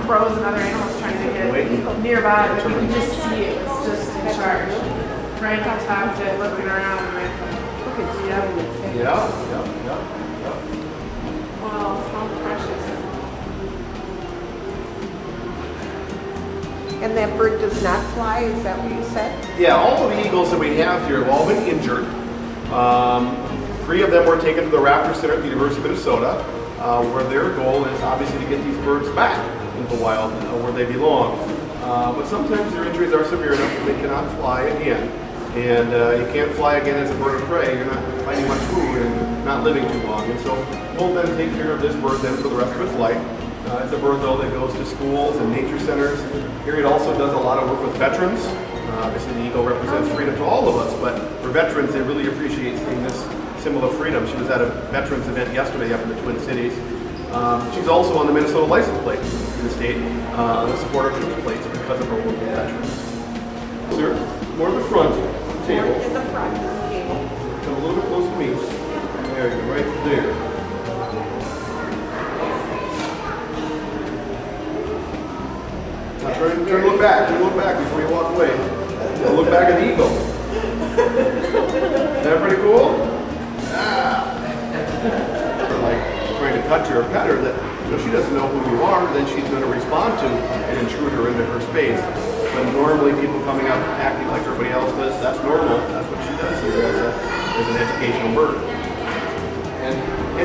crows and other animals trying to get nearby, but you can just see it was just in charge. Right on top of it, looking around, and I thought, look at you. Yeah. Wow, how precious. And that bird does not fly, is that what you said? Yeah, all of the eagles that we have here have all been injured. 3 of them were taken to the Raptor Center at the University of Minnesota, where their goal is obviously to get these birds back into the wild where they belong. But sometimes their injuries are severe enough that they cannot fly again. And you can't fly again as a bird of prey. You're not finding much food and not living too long. And so we'll then take care of this bird then for the rest of its life. It's a bird, though, that goes to schools and nature centers. Here it also does a lot of work with veterans. Obviously, the eagle represents freedom to all of us, but for veterans, they really appreciate seeing this symbol of freedom. She was at a veterans event yesterday up in the Twin Cities. She's also on the Minnesota license plate in the state, on the supporter troops plates because of her work with veterans. Sir, more to the front table. More to the front table. Come a little bit closer to me. There you go, right there. Now turn to look back. Turn to look back before you walk away. Now look back at the eagle. Is that pretty cool? Ah. Like trying to touch her or pet her, that she doesn't know who you are, then she's going to respond to an intruder into her space. But normally people coming up acting like everybody else does, that's normal. That's what she does here as an educational bird. And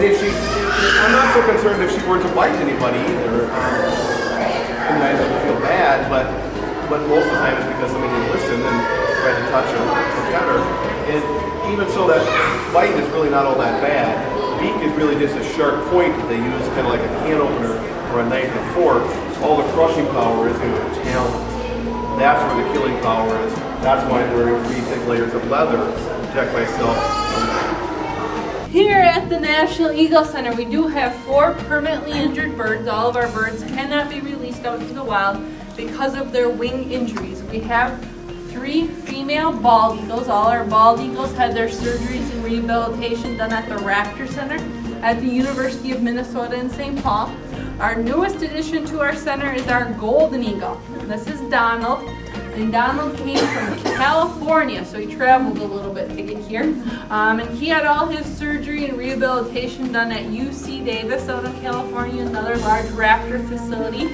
if I'm not so concerned if she were to bite anybody either. I don't feel bad, but most of the time it's because somebody didn't listen and tried to touch her or pet her. And even so, that bite is really not all that bad. The beak is really just a sharp point that they use, kind of like a can opener or a knife and a fork. All the crushing power is in her talons. That's where the killing power is. That's why I'm wearing 3 thick layers of leather to protect myself from that. Here at the National Eagle Center, we do have 4 permanently injured birds. All of our birds cannot be released out into the wild because of their wing injuries. We have 3 female bald eagles. All our bald eagles had their surgeries and rehabilitation done at the Raptor Center at the University of Minnesota in St. Paul. Our newest addition to our center is our golden eagle. This is Donald. And Donald came from California, so he traveled a little bit to get here. And he had all his surgery and rehabilitation done at UC Davis out in California, another large raptor facility.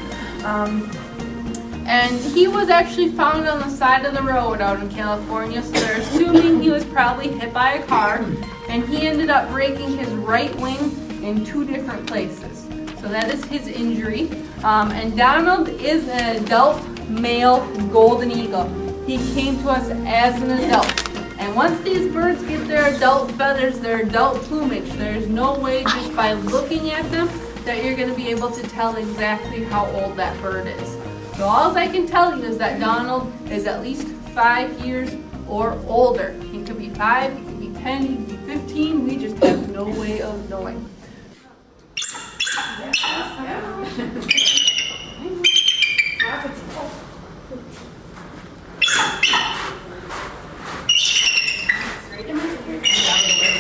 And he was actually found on the side of the road out in California, so they're assuming he was probably hit by a car. And he ended up breaking his right wing in 2 different places. So that is his injury. And Donald is an adult male golden eagle. He came to us as an adult. And once these birds get their adult feathers, their adult plumage, there's no way just by looking at them that you're going to be able to tell exactly how old that bird is. So all I can tell you is that Donald is at least 5 years or older. He could be 5, he could be 10, he could be 15. We just have no way of knowing.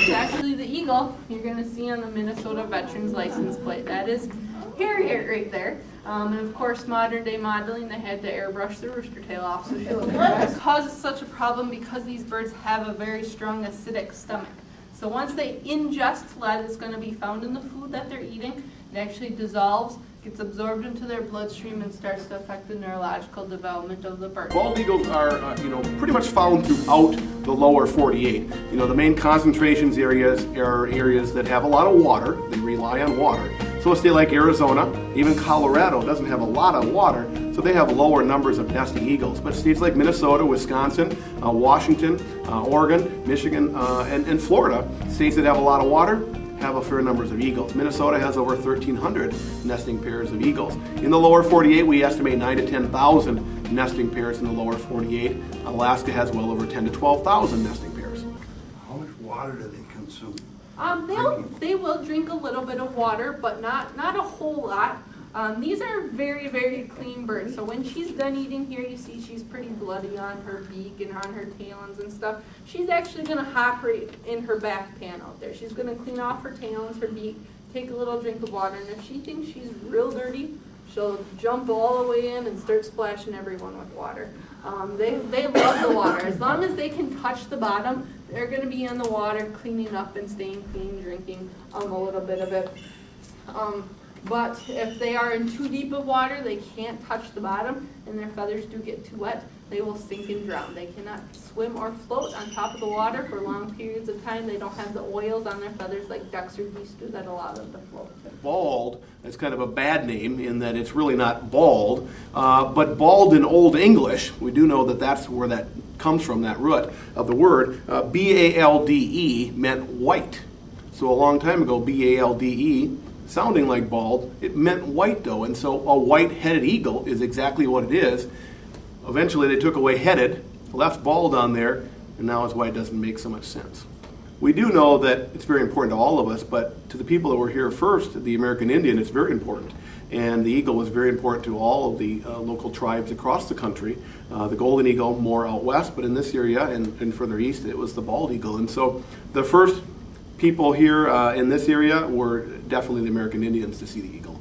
Actually, the eagle you're going to see on the Minnesota Veterans License Plate. That is Harriet right there. And of course, modern day modeling, they had to airbrush the rooster tail off. So it causes such a problem because these birds have a very strong acidic stomach. So once they ingest lead, it's going to be found in the food that they're eating. It actually dissolves, gets absorbed into their bloodstream, and starts to affect the neurological development of the bird. Bald eagles are, pretty much found throughout the lower 48. The main concentrations areas are areas that have a lot of water. They rely on water. So a state like Arizona, even Colorado doesn't have a lot of water, so they have lower numbers of nesting eagles. But states like Minnesota, Wisconsin, Washington, Oregon, Michigan, and Florida, states that have a lot of water, have a fair numbers of eagles. Minnesota has over 1,300 nesting pairs of eagles. In the lower 48, we estimate 9,000 to 10,000 nesting pairs in the lower 48. Alaska has well over 10,000 to 12,000 nesting pairs. How much water do they consume? They will drink a little bit of water, but not a whole lot. These are very, very clean birds. So when she's done eating here, you see she's pretty bloody on her beak and on her talons and stuff. She's actually going to hop right in her back pan out there. She's going to clean off her talons, her beak, take a little drink of water, and if she thinks she's real dirty, she'll jump all the way in and start splashing everyone with water. They love the water. As long as they can touch the bottom, they're going to be in the water cleaning up and staying clean, drinking a little bit of it. But if they are in too deep of water, they can't touch the bottom, and their feathers do get too wet, they will sink and drown. They cannot swim or float on top of the water for long periods of time. They don't have the oils on their feathers like ducks or geese do that allow them to float. Bald, that's kind of a bad name in that it's really not bald, but bald in Old English, we do know that that's where that comes from, that root of the word. B-A-L-D-E meant white. So a long time ago, B-A-L-D-E, sounding like bald, it meant white though, and so a white-headed eagle is exactly what it is. Eventually they took away headed, left bald on there, and now is why it doesn't make so much sense. We do know that it's very important to all of us, but to the people that were here first, the American Indian, it's very important. And the eagle was very important to all of the local tribes across the country. The golden eagle more out west, but in this area and further east, it was the bald eagle. And so the first people here in this area were definitely the American Indians to see the eagle.